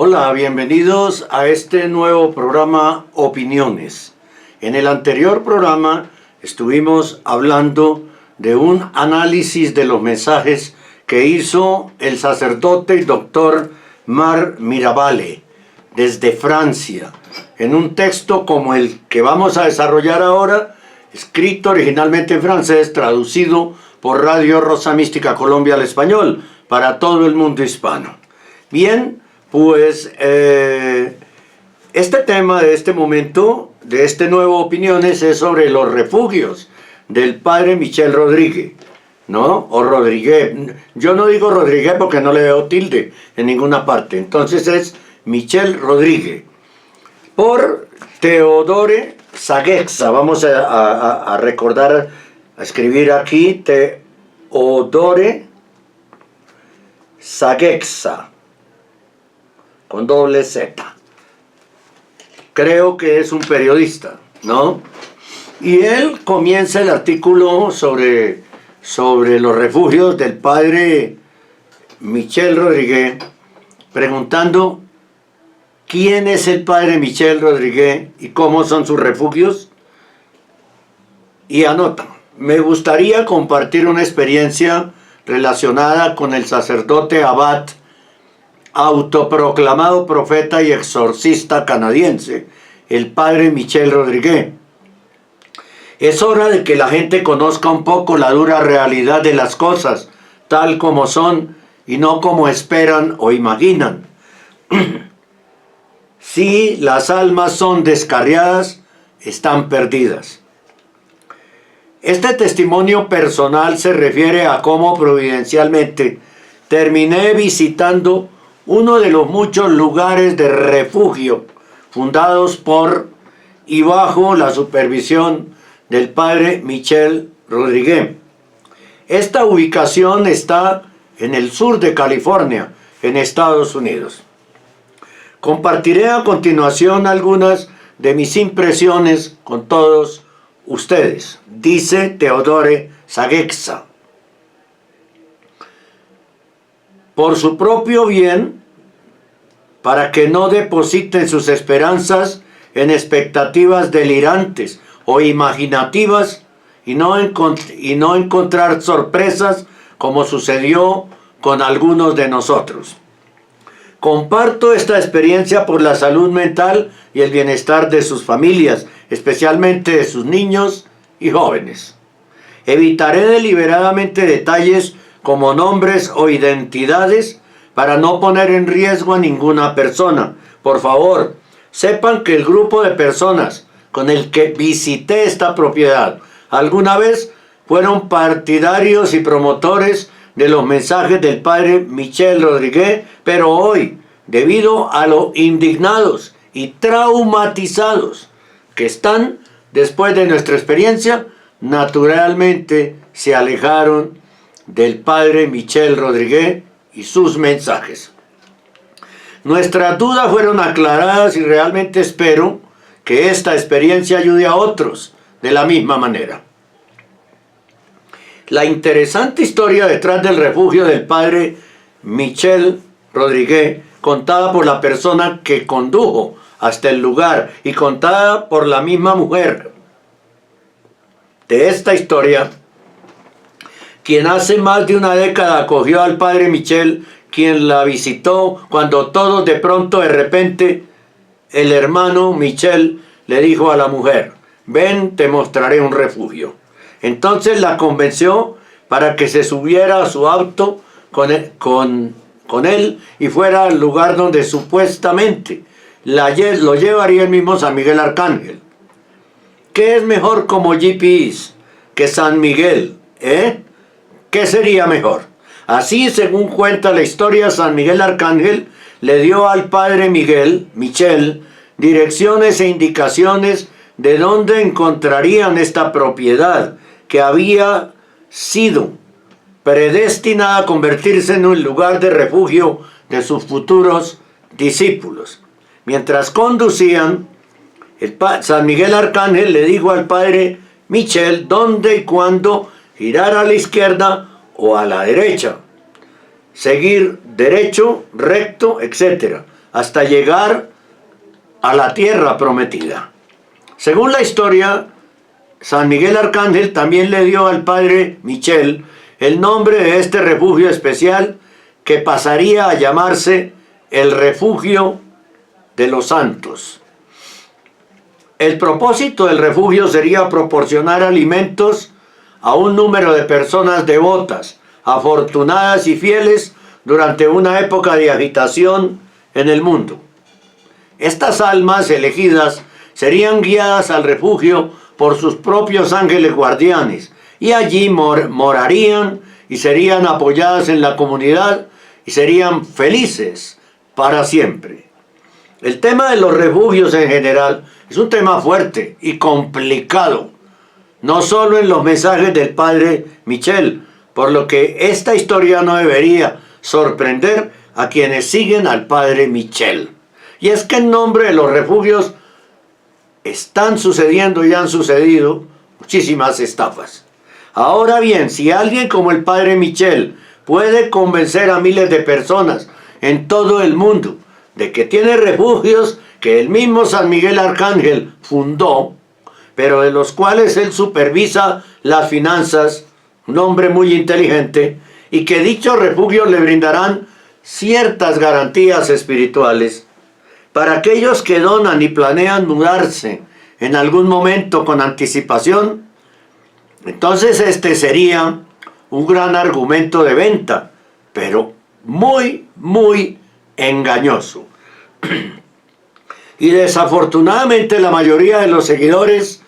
Hola, bienvenidos a este nuevo programa Opiniones. En el anterior programa estuvimos hablando de un análisis de los mensajes que hizo el sacerdote y doctor Marc Mirabale desde Francia, en un texto como el que vamos a desarrollar ahora, escrito originalmente en francés, traducido por Radio Rosa Mística Colombia al español, para todo el mundo hispano. Bien, pues este tema de este momento, de este nuevo Opiniones, es sobre los refugios del padre Michel Rodríguez, ¿no? O Rodríguez. Yo no digo Rodríguez porque no le veo tilde en ninguna parte. Entonces es Michel Rodríguez. Por Teodore Zaguexa. Vamos a recordar, a escribir aquí Teodore Zaguexa, con doble Z. Creo que es un periodista, ¿no? Y él comienza el artículo sobre los refugios del padre Michel Rodríguez, preguntando quién es el padre Michel Rodríguez y cómo son sus refugios. Y anota: me gustaría compartir una experiencia relacionada con el sacerdote abad, autoproclamado profeta y exorcista canadiense, el padre Michel Rodríguez. Es hora de que la gente conozca un poco la dura realidad de las cosas, tal como son y no como esperan o imaginan. Si las almas son descarriadas, están perdidas. Este testimonio personal se refiere a cómo providencialmente terminé visitando uno de los muchos lugares de refugio fundados por y bajo la supervisión del padre Michel Rodríguez. Esta ubicación está en el sur de California, en Estados Unidos. Compartiré a continuación algunas de mis impresiones con todos ustedes, dice Teodore Zaguexa. Por su propio bien, para que no depositen sus esperanzas en expectativas delirantes o imaginativas y no encontrar sorpresas como sucedió con algunos de nosotros. Comparto esta experiencia por la salud mental y el bienestar de sus familias, especialmente de sus niños y jóvenes. Evitaré deliberadamente detalles como nombres o identidades para no poner en riesgo a ninguna persona. Por favor, sepan que el grupo de personas con el que visité esta propiedad alguna vez fueron partidarios y promotores de los mensajes del padre Michel Rodríguez, pero hoy, debido a lo indignados y traumatizados que están después de nuestra experiencia, naturalmente se alejaron del padre Michel Rodríguez y sus mensajes. Nuestras dudas fueron aclaradas y realmente espero que esta experiencia ayude a otros de la misma manera. La interesante historia detrás del refugio del padre Michel Rodríguez, contada por la persona que condujo hasta el lugar y contada por la misma mujer de esta historia, quien hace más de una década acogió al padre Michel, quien la visitó cuando todos de pronto, de repente, el hermano Michel le dijo a la mujer: ven, te mostraré un refugio. Entonces la convenció para que se subiera a su auto con él y fuera al lugar donde supuestamente lo llevaría el mismo San Miguel Arcángel. ¿Qué es mejor como GPS que San Miguel? ¿Qué sería mejor? Así, según cuenta la historia, San Miguel Arcángel le dio al padre Michel, direcciones e indicaciones de dónde encontrarían esta propiedad que había sido predestinada a convertirse en un lugar de refugio de sus futuros discípulos. Mientras conducían, San Miguel Arcángel le dijo al padre Michel dónde y cuándo girar a la izquierda o a la derecha, seguir derecho, recto, etc., hasta llegar a la tierra prometida. Según la historia, San Miguel Arcángel también le dio al padre Michel el nombre de este refugio especial que pasaría a llamarse el Refugio de los Santos. El propósito del refugio sería proporcionar alimentos a un número de personas devotas, afortunadas y fieles durante una época de agitación en el mundo. Estas almas elegidas serían guiadas al refugio por sus propios ángeles guardianes y allí morarían y serían apoyadas en la comunidad y serían felices para siempre. El tema de los refugios en general es un tema fuerte y complicado, no solo en los mensajes del padre Michel, por lo que esta historia no debería sorprender a quienes siguen al padre Michel. Y es que en nombre de los refugios están sucediendo y han sucedido muchísimas estafas. Ahora bien, si alguien como el padre Michel puede convencer a miles de personas en todo el mundo de que tiene refugios que el mismo San Miguel Arcángel fundó, pero de los cuales él supervisa las finanzas, un hombre muy inteligente, y que dichos refugios le brindarán ciertas garantías espirituales para aquellos que donan y planean mudarse en algún momento con anticipación. Entonces este sería un gran argumento de venta, pero muy, muy engañoso. Y desafortunadamente la mayoría de los seguidores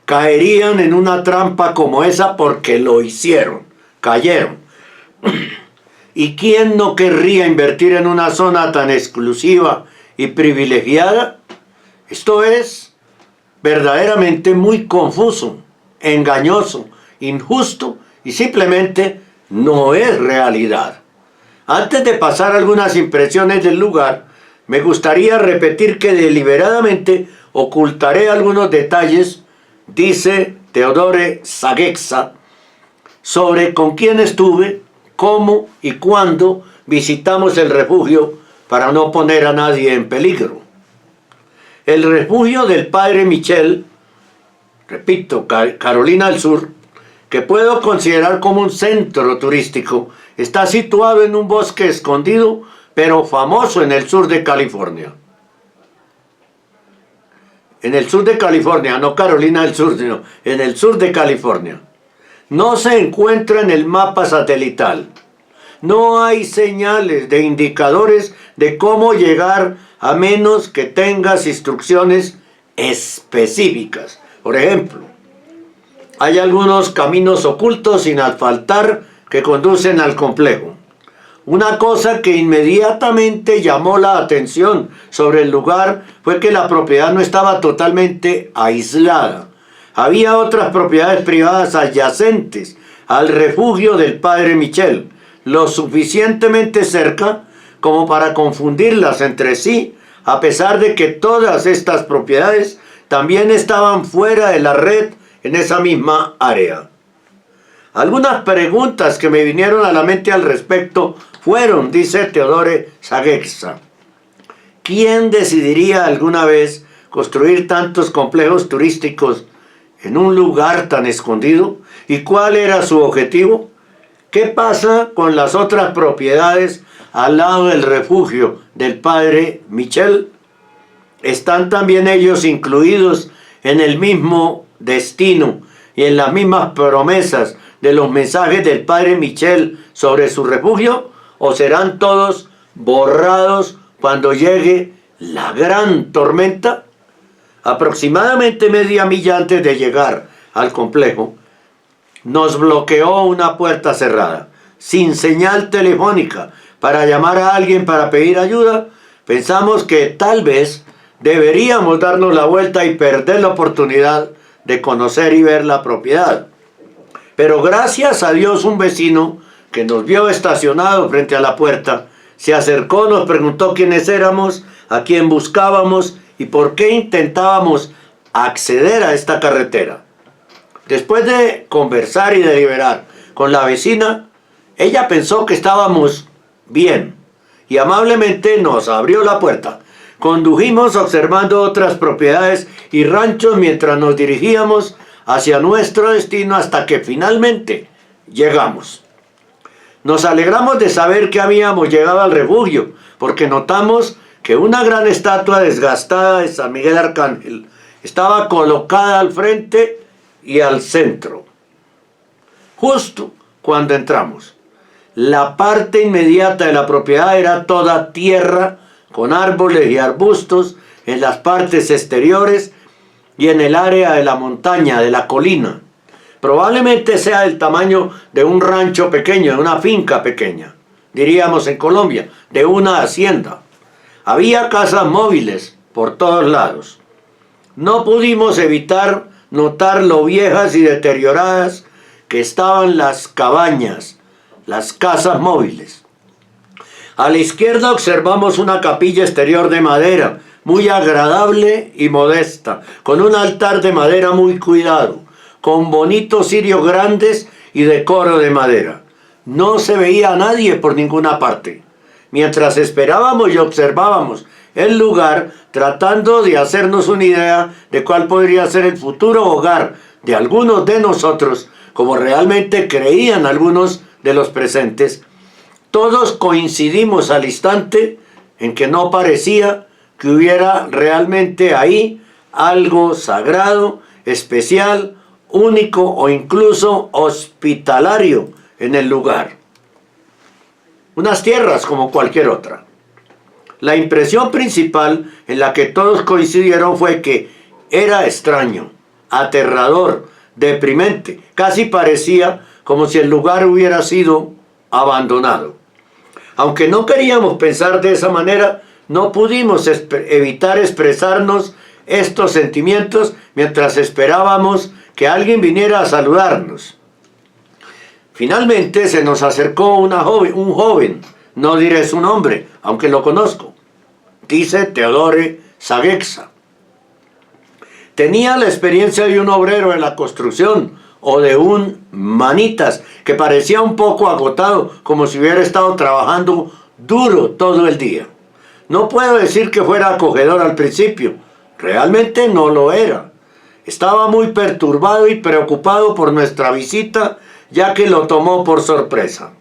caerían en una trampa como esa porque lo hicieron, cayeron. ¿Y quién no querría invertir en una zona tan exclusiva y privilegiada? Esto es verdaderamente muy confuso, engañoso, injusto y simplemente no es realidad. Antes de pasar algunas impresiones del lugar, me gustaría repetir que deliberadamente ocultaré algunos detalles, dice Teodore Zagexa, sobre con quién estuve, cómo y cuándo visitamos el refugio para no poner a nadie en peligro. El refugio del padre Michel, repito, Carolina del Sur, que puedo considerar como un centro turístico, está situado en un bosque escondido, pero famoso en el sur de California. En el sur de California, no Carolina del Sur, sino en el sur de California. No se encuentra en el mapa satelital. No hay señales de indicadores de cómo llegar a menos que tengas instrucciones específicas. Por ejemplo, hay algunos caminos ocultos sin asfaltar que conducen al complejo. Una cosa que inmediatamente llamó la atención sobre el lugar fue que la propiedad no estaba totalmente aislada. Había otras propiedades privadas adyacentes al refugio del padre Michel, lo suficientemente cerca como para confundirlas entre sí, a pesar de que todas estas propiedades también estaban fuera de la red en esa misma área. Algunas preguntas que me vinieron a la mente al respecto fueron, dice Teodore Zagexa, ¿quién decidiría alguna vez construir tantos complejos turísticos en un lugar tan escondido? ¿Y cuál era su objetivo? ¿Qué pasa con las otras propiedades al lado del refugio del padre Michel? ¿Están también ellos incluidos en el mismo destino y en las mismas promesas de los mensajes del padre Michel sobre su refugio? ¿O serán todos borrados cuando llegue la gran tormenta? Aproximadamente media milla antes de llegar al complejo, nos bloqueó una puerta cerrada, sin señal telefónica, para llamar a alguien para pedir ayuda. Pensamos que tal vez deberíamos darnos la vuelta y perder la oportunidad de conocer y ver la propiedad. Pero gracias a Dios, un vecino que nos vio estacionado frente a la puerta, se acercó, nos preguntó quiénes éramos, a quién buscábamos y por qué intentábamos acceder a esta carretera. Después de conversar y deliberar con la vecina, ella pensó que estábamos bien y amablemente nos abrió la puerta Condujimos observando otras propiedades y ranchos mientras nos dirigíamos hacia nuestro destino hasta que finalmente llegamos. Nos alegramos de saber que habíamos llegado al refugio, porque notamos que una gran estatua desgastada de San Miguel Arcángel estaba colocada al frente y al centro, justo cuando entramos. La parte inmediata de la propiedad era toda tierra, con árboles y arbustos en las partes exteriores y en el área de la montaña, de la colina. Probablemente sea del tamaño de un rancho pequeño, de una finca pequeña, diríamos en Colombia, de una hacienda. Había casas móviles por todos lados. No pudimos evitar notar lo viejas y deterioradas que estaban las cabañas, las casas móviles. A la izquierda observamos una capilla exterior de madera, muy agradable y modesta, con un altar de madera muy cuidado, con bonitos cirios grandes y decoro de madera. No se veía a nadie por ninguna parte. Mientras esperábamos y observábamos el lugar, tratando de hacernos una idea de cuál podría ser el futuro hogar de algunos de nosotros, como realmente creían algunos de los presentes, todos coincidimos al instante en que no parecía que hubiera realmente ahí algo sagrado, especial, único o incluso hospitalario en el lugar. Unas tierras como cualquier otra. La impresión principal en la que todos coincidieron fue que era extraño, aterrador, deprimente. Casi parecía como si el lugar hubiera sido abandonado. Aunque no queríamos pensar de esa manera, no pudimos evitar expresarnos estos sentimientos mientras esperábamos que alguien viniera a saludarnos. Finalmente se nos acercó un joven, no diré su nombre, aunque lo conozco. Dice Teodore Saguexa. Tenía la experiencia de un obrero en la construcción o de un manitas que parecía un poco agotado, como si hubiera estado trabajando duro todo el día. No puedo decir que fuera acogedor al principio, realmente no lo era. Estaba muy perturbado y preocupado por nuestra visita, ya que lo tomó por sorpresa.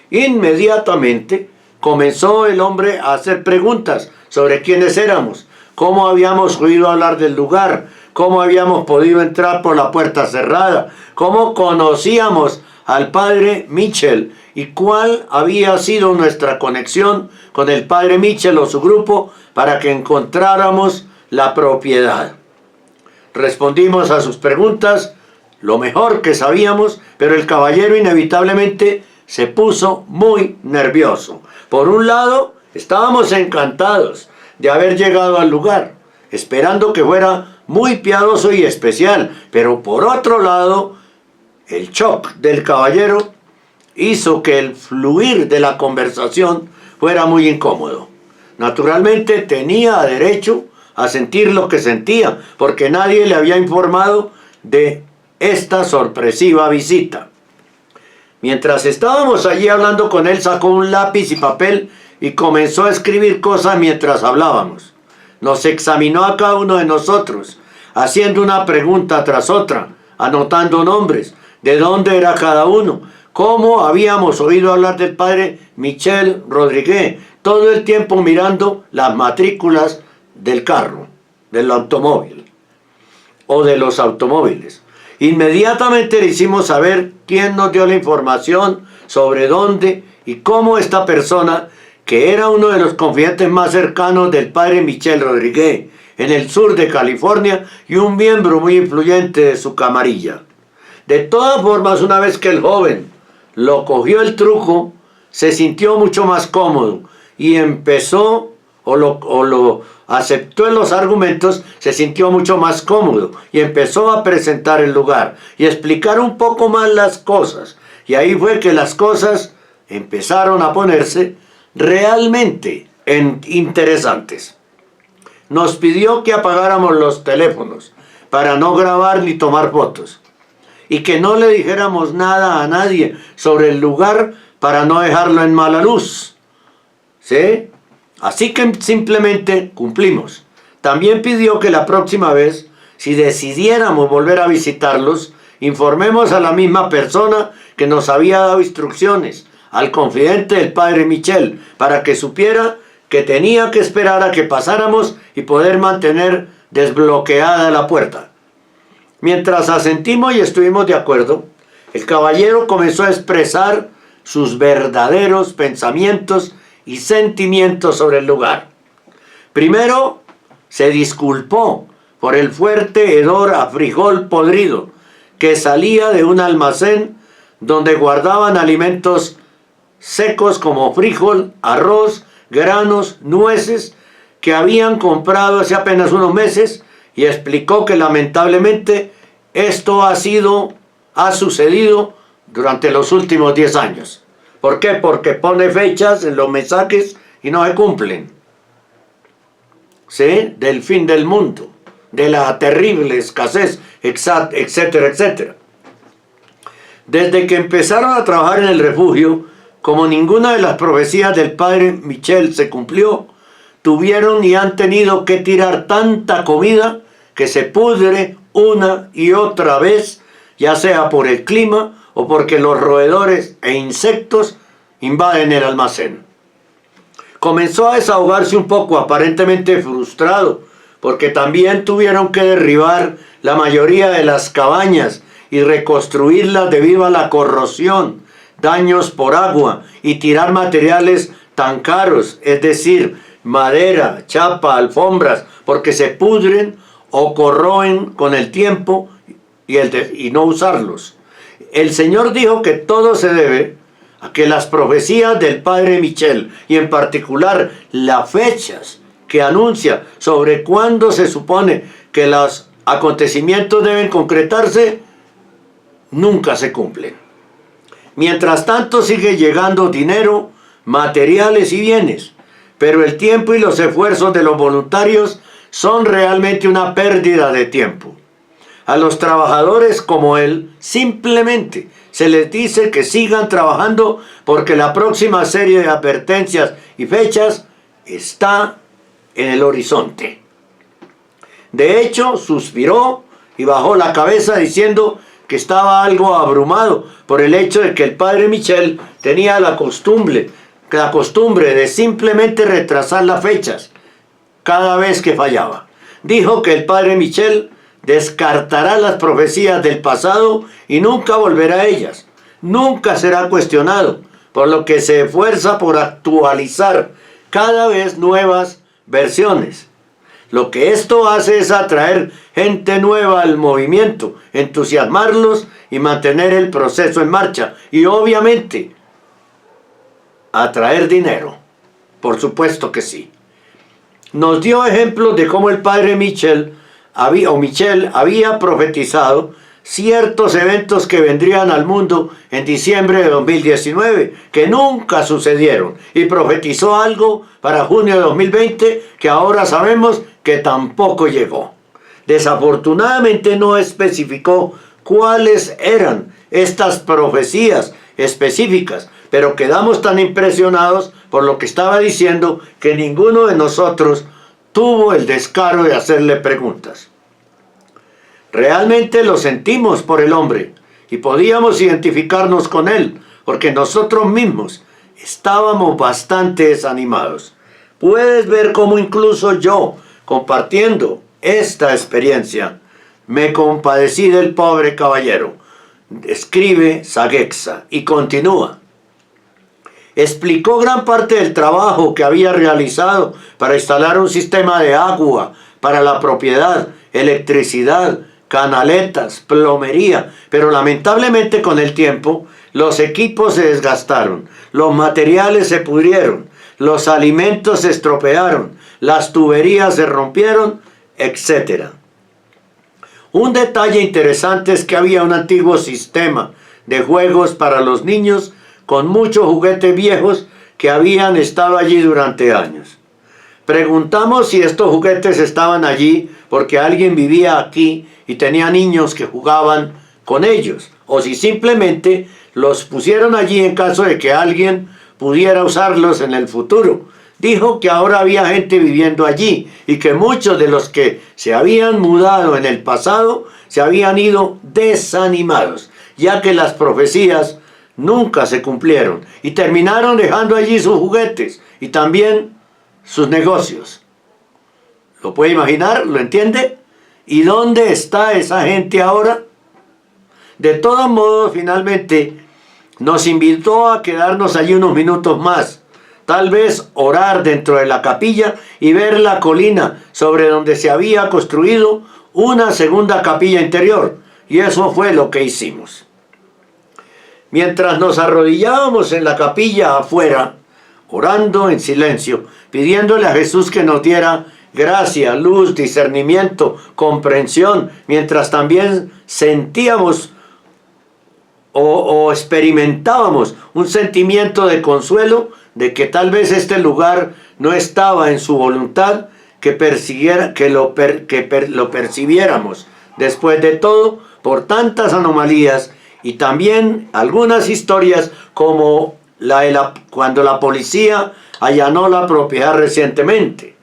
Inmediatamente comenzó el hombre a hacer preguntas sobre quiénes éramos, cómo habíamos oído hablar del lugar, cómo habíamos podido entrar por la puerta cerrada, cómo conocíamos al padre Mitchell y cuál había sido nuestra conexión con el padre Mitchell o su grupo para que encontráramos la propiedad. Respondimos a sus preguntas lo mejor que sabíamos, pero el caballero inevitablemente se puso muy nervioso. Por un lado, estábamos encantados de haber llegado al lugar, esperando que fuera muy piadoso y especial, pero por otro lado, el shock del caballero hizo que el fluir de la conversación fuera muy incómodo. Naturalmente tenía derecho a sentir lo que sentía, porque nadie le había informado de esta sorpresiva visita. Mientras estábamos allí hablando con él, sacó un lápiz y papel y comenzó a escribir cosas mientras hablábamos. Nos examinó a cada uno de nosotros, haciendo una pregunta tras otra, anotando nombres, de dónde era cada uno, cómo habíamos oído hablar del padre Michel Rodríguez, todo el tiempo mirando las matrículas del carro, del automóvil o de los automóviles. Inmediatamente le hicimos saber quién nos dio la información sobre dónde y cómo esta persona, que era uno de los confidentes más cercanos del padre Michel Rodríguez en el sur de California y un miembro muy influyente de su camarilla. De todas formas, una vez que el joven lo cogió el truco, se sintió mucho más cómodo y empezó o lo aceptó en los argumentos, se sintió mucho más cómodo y empezó a presentar el lugar y explicar un poco más las cosas. Y ahí fue que las cosas empezaron a ponerse realmente interesantes. Nos pidió que apagáramos los teléfonos para no grabar ni tomar fotos y que no le dijéramos nada a nadie sobre el lugar para no dejarlo en mala luz. ¿Sí? Así que simplemente cumplimos. También pidió que la próxima vez, si decidiéramos volver a visitarlos, informemos a la misma persona que nos había dado instrucciones, al confidente del padre Michel, para que supiera que tenía que esperar a que pasáramos y poder mantener desbloqueada la puerta. Mientras asentimos y estuvimos de acuerdo, el caballero comenzó a expresar sus verdaderos pensamientos y sentimientos sobre el lugar. Primero, se disculpó por el fuerte hedor a frijol podrido que salía de un almacén donde guardaban alimentos secos como frijol, arroz, granos, nueces, que habían comprado hace apenas unos meses, y explicó que lamentablemente esto ha sucedido durante los últimos 10 años. ¿Por qué? Porque pone fechas en los mensajes y no se cumplen. ¿Sí? Del fin del mundo, de la terrible escasez, etcétera, etcétera. Desde que empezaron a trabajar en el refugio, como ninguna de las profecías del padre Michel se cumplió, tuvieron y han tenido que tirar tanta comida que se pudre una y otra vez, ya sea por el clima o porque los roedores e insectos invaden el almacén. Comenzó a desahogarse un poco, aparentemente frustrado, porque también tuvieron que derribar la mayoría de las cabañas y reconstruirlas debido a la corrosión, daños por agua y tirar materiales tan caros, es decir, madera, chapa, alfombras, porque se pudren o corroen con el tiempo y no usarlos. El Señor dijo que todo se debe a que las profecías del padre Michel, y en particular las fechas que anuncia sobre cuándo se supone que los acontecimientos deben concretarse, nunca se cumplen. Mientras tanto sigue llegando dinero, materiales y bienes, pero el tiempo y los esfuerzos de los voluntarios son realmente una pérdida de tiempo. A los trabajadores como él simplemente se les dice que sigan trabajando porque la próxima serie de advertencias y fechas está en el horizonte. De hecho, suspiró y bajó la cabeza diciendo que estaba algo abrumado por el hecho de que el padre Michel tenía la costumbre de simplemente retrasar las fechas cada vez que fallaba. Dijo que el padre Michel descartará las profecías del pasado y nunca volverá a ellas. Nunca será cuestionado, por lo que se esfuerza por actualizar cada vez nuevas versiones. Lo que esto hace es atraer gente nueva al movimiento, entusiasmarlos y mantener el proceso en marcha. Y obviamente, atraer dinero. Por supuesto que sí. Nos dio ejemplos de cómo el padre Michel había profetizado ciertos eventos que vendrían al mundo en diciembre de 2019, que nunca sucedieron, y profetizó algo para junio de 2020 que ahora sabemos que tampoco llegó. Desafortunadamente no especificó cuáles eran estas profecías específicas, pero quedamos tan impresionados por lo que estaba diciendo que ninguno de nosotros tuvo el descaro de hacerle preguntas. Realmente lo sentimos por el hombre y podíamos identificarnos con él, porque nosotros mismos estábamos bastante desanimados. Puedes ver cómo incluso yo, compartiendo esta experiencia, me compadecí del pobre caballero. Escribe Sagexa y continúa. Explicó gran parte del trabajo que había realizado para instalar un sistema de agua para la propiedad, electricidad, canaletas, plomería, pero lamentablemente con el tiempo los equipos se desgastaron, los materiales se pudrieron, los alimentos se estropearon, las tuberías se rompieron, etc. Un detalle interesante es que había un antiguo sistema de juegos para los niños con muchos juguetes viejos que habían estado allí durante años. Preguntamos si estos juguetes estaban allí porque alguien vivía aquí y tenía niños que jugaban con ellos, o si simplemente los pusieron allí en caso de que alguien pudiera usarlos en el futuro. Dijo que ahora había gente viviendo allí y que muchos de los que se habían mudado en el pasado se habían ido desanimados, ya que las profecías nunca se cumplieron y terminaron dejando allí sus juguetes y también sus negocios. ¿Lo puede imaginar? ¿Lo entiende? ¿Y dónde está esa gente ahora? De todos modos, finalmente nos invitó a quedarnos allí unos minutos más, tal vez orar dentro de la capilla y ver la colina sobre donde se había construido una segunda capilla interior, y eso fue lo que hicimos. Mientras nos arrodillábamos en la capilla afuera, orando en silencio, pidiéndole a Jesús que nos diera gracia, luz, discernimiento, comprensión, mientras también sentíamos o experimentábamos un sentimiento de consuelo de que tal vez este lugar no estaba en su voluntad, lo percibiéramos. Después de todo, por tantas anomalías y también algunas historias como cuando la policía allanó la propiedad recientemente.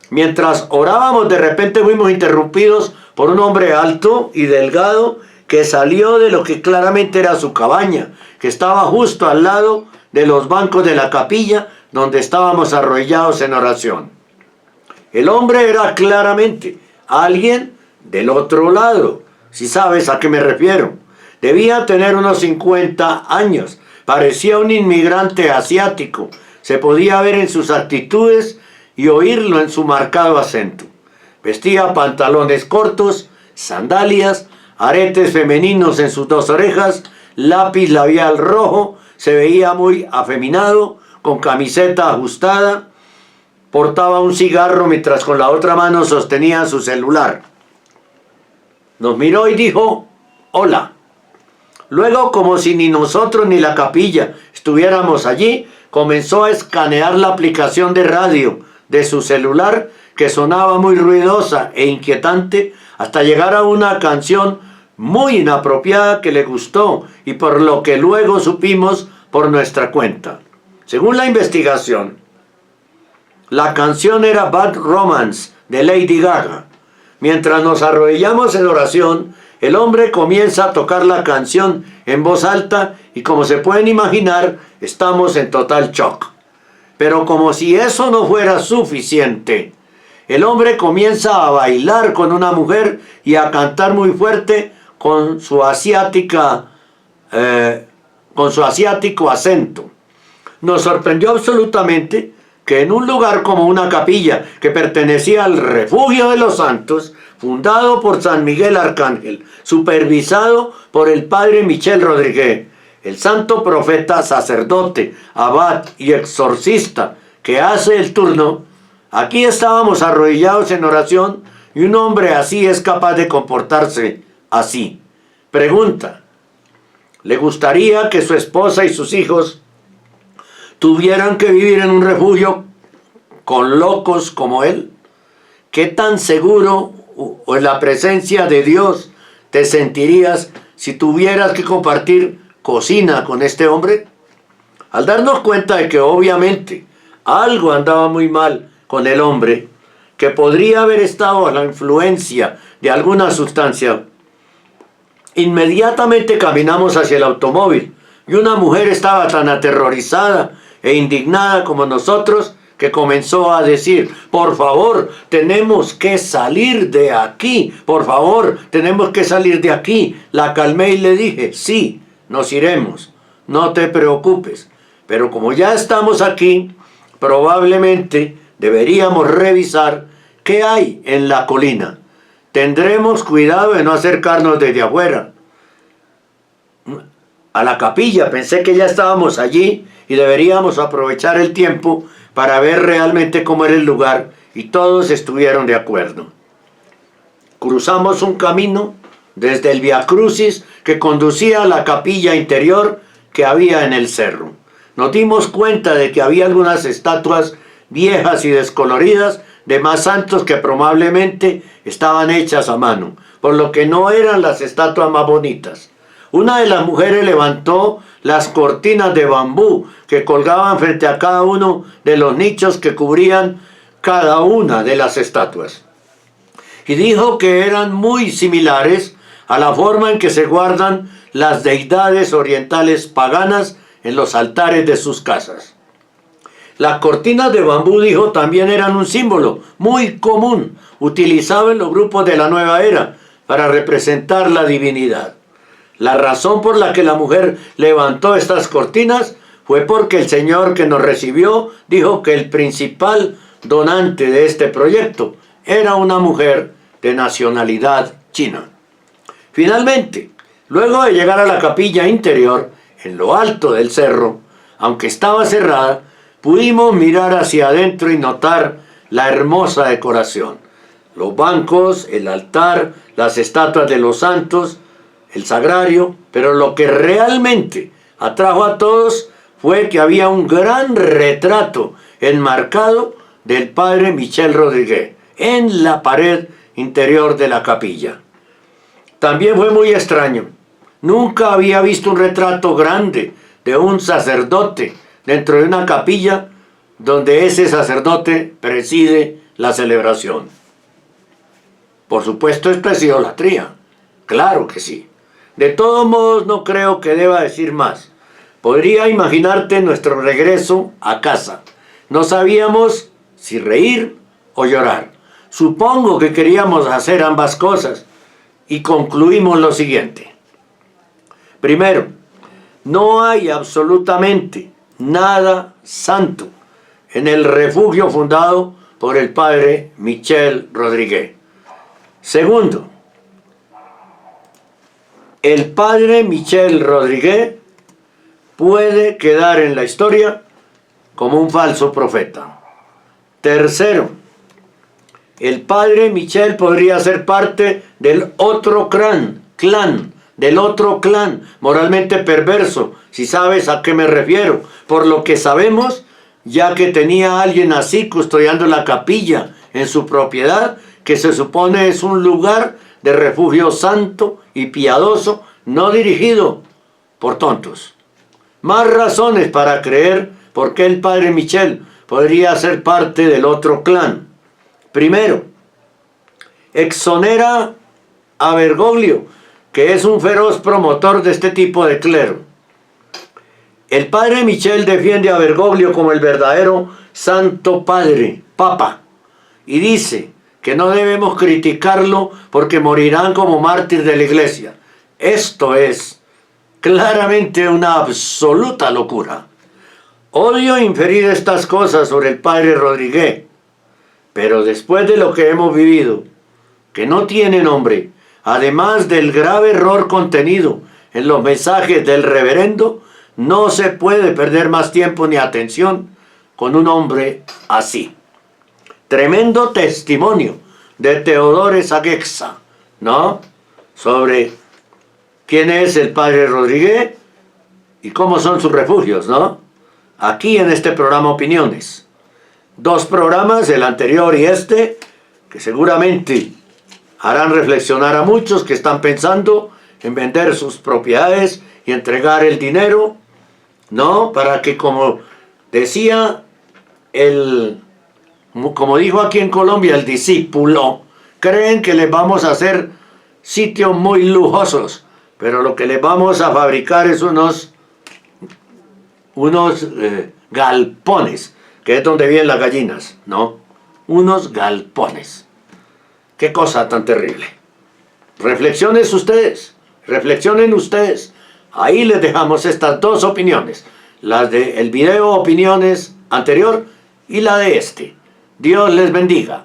Mientras orábamos, de repente fuimos interrumpidos por un hombre alto y delgado que salió de lo que claramente era su cabaña, que estaba justo al lado de los bancos de la capilla donde estábamos arrodillados en oración. El hombre era claramente alguien del otro lado, si sabes a qué me refiero. Debía tener unos 50 años, parecía un inmigrante asiático, se podía ver en sus actitudes y oírlo en su marcado acento. Vestía pantalones cortos, sandalias, aretes femeninos en sus dos orejas, lápiz labial rojo, se veía muy afeminado, con camiseta ajustada, portaba un cigarro mientras con la otra mano sostenía su celular. Nos miró y dijo, hola. Luego, como si ni nosotros ni la capilla estuviéramos allí, comenzó a escanear la aplicación de radio de su celular, que sonaba muy ruidosa e inquietante, hasta llegar a una canción muy inapropiada que le gustó y por lo que luego supimos por nuestra cuenta. Según la investigación, la canción era Bad Romance de Lady Gaga. Mientras nos arrodillamos en oración, el hombre comienza a tocar la canción en voz alta y, como se pueden imaginar, estamos en total shock. Pero como si eso no fuera suficiente, el hombre comienza a bailar con una mujer y a cantar muy fuerte con su asiático acento. Nos sorprendió absolutamente que en un lugar como una capilla que pertenecía al Refugio de los Santos, fundado por San Miguel Arcángel, supervisado por el padre Michel Rodríguez, el santo profeta, sacerdote, abad y exorcista que hace el turno, aquí estábamos arrodillados en oración y un hombre así es capaz de comportarse así. Pregunta, ¿le gustaría que su esposa y sus hijos tuvieran que vivir en un refugio con locos como él? ¿Qué tan seguro o en la presencia de Dios te sentirías si tuvieras que compartir cocina con este hombre? Al darnos cuenta de que obviamente algo andaba muy mal con el hombre, que podría haber estado a la influencia de alguna sustancia, inmediatamente caminamos hacia el automóvil y una mujer estaba tan aterrorizada e indignada como nosotros que comenzó a decir, por favor, tenemos que salir de aquí, por favor, tenemos que salir de aquí. La calmé y le dije, sí, nos iremos, no te preocupes, pero como ya estamos aquí, probablemente deberíamos revisar qué hay en la colina. Tendremos cuidado de no acercarnos desde afuera a la capilla. Pensé que ya estábamos allí y deberíamos aprovechar el tiempo para ver realmente cómo era el lugar, y todos estuvieron de acuerdo. Cruzamos un camino desde el Via Crucis que conducía a la capilla interior que había en el cerro. Nos dimos cuenta de que había algunas estatuas viejas y descoloridas de más santos que probablemente estaban hechas a mano, por lo que no eran las estatuas más bonitas. Una de las mujeres levantó las cortinas de bambú que colgaban frente a cada uno de los nichos que cubrían cada una de las estatuas. Y dijo que eran muy similares a la forma en que se guardan las deidades orientales paganas en los altares de sus casas. Las cortinas de bambú, dijo, también eran un símbolo muy común, utilizado en los grupos de la nueva era para representar la divinidad. La razón por la que la mujer levantó estas cortinas fue porque el Señor que nos recibió dijo que el principal donante de este proyecto era una mujer de nacionalidad china. Finalmente, luego de llegar a la capilla interior, en lo alto del cerro, aunque estaba cerrada, pudimos mirar hacia adentro y notar la hermosa decoración. Los bancos, el altar, las estatuas de los santos, el sagrario, pero lo que realmente atrajo a todos fue que había un gran retrato enmarcado del padre Michel Rodríguez en la pared interior de la capilla. También fue muy extraño. Nunca había visto un retrato grande de un sacerdote dentro de una capilla donde ese sacerdote preside la celebración. Por supuesto, esto es idolatría. Claro que sí. De todos modos, no creo que deba decir más. Podría imaginarte nuestro regreso a casa. No sabíamos si reír o llorar. Supongo que queríamos hacer ambas cosas y concluimos lo siguiente. Primero, no hay absolutamente nada santo en el refugio fundado por el padre Michel Rodríguez. Segundo, el padre Michel Rodríguez puede quedar en la historia como un falso profeta. Tercero, el padre Michel podría ser parte del otro clan moralmente perverso, si sabes a qué me refiero, por lo que sabemos, ya que tenía a alguien así custodiando la capilla en su propiedad, que se supone es un lugar de refugio santo y piadoso, no dirigido por tontos. Más razones para creer por qué el padre Michel podría ser parte del otro clan. Primero, exonera a Bergoglio, que es un feroz promotor de este tipo de clero. El padre Michel defiende a Bergoglio como el verdadero Santo Padre, Papa, y dice que no debemos criticarlo porque morirán como mártir de la iglesia. Esto es claramente una absoluta locura. Odio inferir estas cosas sobre el padre Rodríguez, pero después de lo que hemos vivido, que no tiene nombre, además del grave error contenido en los mensajes del reverendo, no se puede perder más tiempo ni atención con un hombre así. Tremendo testimonio de Teodore Saguexa, ¿no? Sobre quién es el padre Rodríguez y cómo son sus refugios, ¿no? Aquí en este programa Opiniones. 2 programas, el anterior y este, que seguramente harán reflexionar a muchos que están pensando en vender sus propiedades y entregar el dinero, ¿no? Para que, como decía como dijo aquí en Colombia el discípulo, creen que les vamos a hacer sitios muy lujosos, pero lo que les vamos a fabricar es unos galpones, que es donde viven las gallinas, ¿no? Unos galpones. Qué cosa tan terrible. Reflexionen ustedes. Ahí les dejamos estas 2 opiniones, las del video Opiniones anterior y la de este. Dios les bendiga.